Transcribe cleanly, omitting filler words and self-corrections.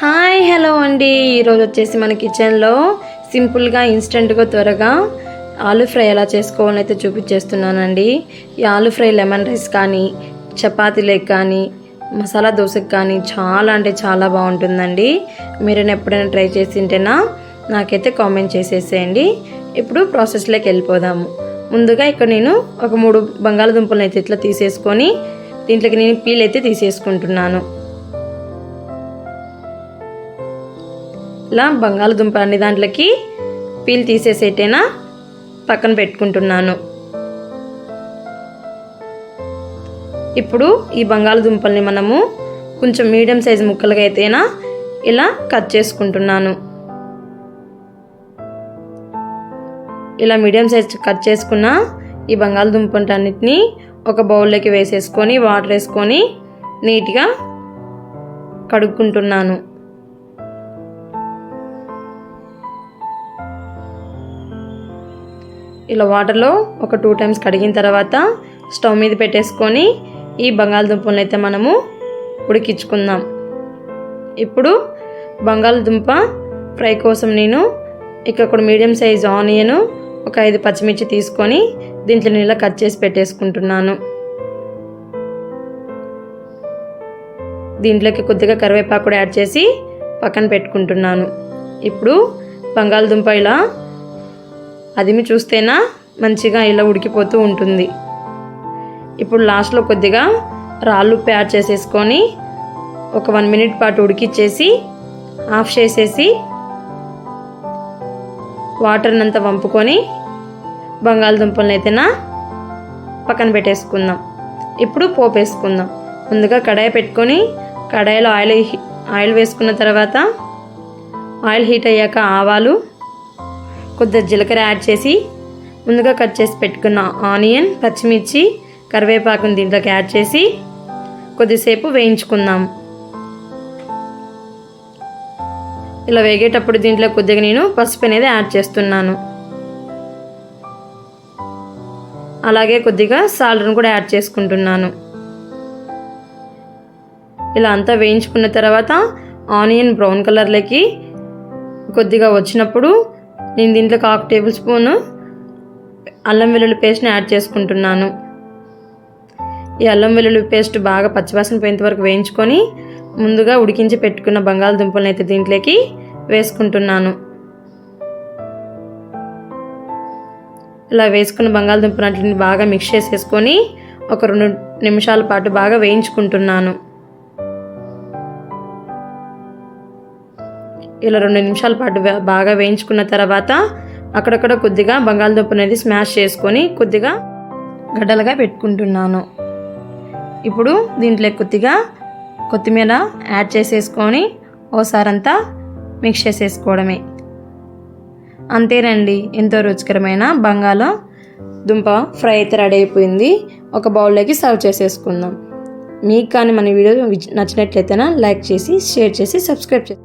Hi hello అండి. ఈరోజు వచ్చేసి మన కిచెన్లో సింపుల్గా ఇన్స్టెంట్గా త్వరగా ఆలూ ఫ్రై ఎలా చేసుకోవాలని అయితే చూపించేస్తున్నానండి. ఈ ఆలూ ఫ్రై లెమన్ రైస్ కానీ చపాతీలకు కానీ మసాలా దోశకు కానీ చాలా అంటే చాలా బాగుంటుందండి. మీరు ఎప్పుడైనా ట్రై చేసి తింటేనా నాకైతే కామెంట్ చేసేసేయండి. ఇప్పుడు ప్రాసెస్లోకి వెళ్ళిపోదాము. ముందుగా ఇక్కడ నేను ఒక 3 బంగాళదుంపలను అయితే ఇట్లా తీసేసుకొని దీంట్లోకి నేను పీల్ అయితే తీసేసుకుంటున్నాను. ఇలా బంగాళదుంప అన్ని దాంట్లోకి పీల్ తీసేసేటైనా పక్కన పెట్టుకుంటున్నాను. ఇప్పుడు ఈ బంగాళదుంపల్ని మనము కొంచెం మీడియం సైజు ముక్కలుగా అయితేనా ఇలా కట్ చేసుకుంటున్నాను. ఇలా మీడియం సైజ్ కట్ చేసుకున్న ఈ బంగాళదుంపలన్నిటిని ఒక బౌల్లోకి వేసేసుకొని వాటర్ వేసుకొని నీట్గా కడుక్కుంటున్నాను. ఇలా వాటర్లో ఒక 2 టైమ్స్ కడిగిన తర్వాత స్టవ్ మీద పెట్టేసుకొని ఈ బంగాళదుంపలను అయితే మనము ఉడికించుకుందాం. ఇప్పుడు బంగాళదుంప ఫ్రై కోసం నేను ఇక్కడ మీడియం సైజ్ ఆనియన్ ఒక 5 పచ్చిమిర్చి తీసుకొని దీంట్లో ఇలా కట్ చేసి పెట్టేసుకుంటున్నాను. దీంట్లోకి కొద్దిగా కరివేపాకు కూడా యాడ్ చేసి పక్కన పెట్టుకుంటున్నాను. ఇప్పుడు బంగాళదుంప ఇలా అదిమి చూస్తేనా మంచిగా ఇలా ఉడికిపోతూ ఉంటుంది. ఇప్పుడు లాస్ట్లో కొద్దిగా రాళ్ళుప్పు యాడ్ చేసేసుకొని ఒక 1 మినిట్ పాటు ఉడికిచ్చేసి ఆఫ్ చేసేసి వాటర్ని అంతా వంపుకొని బంగాళదుంపలను అయితేనా పక్కన పెట్టేసుకుందాం. ఇప్పుడు పోపు వేసుకుందాం. ముందుగా కడాయి పెట్టుకొని కడాయిలో ఆయిల్ వేసుకున్న తర్వాత ఆయిల్ హీట్ అయ్యాక ఆవాలు కొద్దిగా జీలకర్ర యాడ్ చేసి ముందుగా కట్ చేసి పెట్టుకున్న ఆనియన్ పచ్చిమిర్చి కరివేపాకుని దీంట్లోకి యాడ్ చేసి కొద్దిసేపు వేయించుకుందాం. ఇలా వేగేటప్పుడు దీంట్లో కొద్దిగా నేను పసుపు అనేది యాడ్ చేస్తున్నాను. అలాగే కొద్దిగా సాల్ట్ను కూడా యాడ్ చేసుకుంటున్నాను. ఇలా అంతా వేయించుకున్న తర్వాత ఆనియన్ బ్రౌన్ కలర్లోకి కొద్దిగా వచ్చినప్పుడు నేను దీంట్లో 1/2 టేబుల్ స్పూన్ అల్లం వెల్లుల్లి పేస్ట్ని యాడ్ చేసుకుంటున్నాను. ఈ అల్లం వెల్లుల్లి పేస్ట్ బాగా పచ్చివాసన పోయేంత వరకు వేయించుకొని ముందుగా ఉడికించి పెట్టుకున్న బంగాళదుంపలను అయితే దీంట్లోకి వేసుకుంటున్నాను. ఇలా వేసుకున్న బంగాళదుంపలన్నింటిని బాగా మిక్స్ చేసేసుకొని ఒక 2 నిమిషాల పాటు బాగా వేయించుకుంటున్నాను. ఇలా 2 నిమిషాల పాటు బాగా వేయించుకున్న తర్వాత అక్కడక్కడ కొద్దిగా బంగాళదుంప అనేది స్మాష్ చేసుకొని కొద్దిగా గడ్డలుగా పెట్టుకుంటున్నాను. ఇప్పుడు దీంట్లో కొద్దిగా కొత్తిమీర యాడ్ చేసేసుకొని ఓసారంతా మిక్స్ చేసేసుకోవడమే. అంతేనండి, ఎంతో రుచికరమైన బంగాళదుంప ఫ్రై అయితే రెడీ అయిపోయింది. ఒక బౌల్లోకి సర్వ్ చేసేసుకుందాం. మీకు కానీ మన వీడియో నచ్చినట్లయితేనా లైక్ చేసి షేర్ చేసి సబ్స్క్రైబ్ చేసి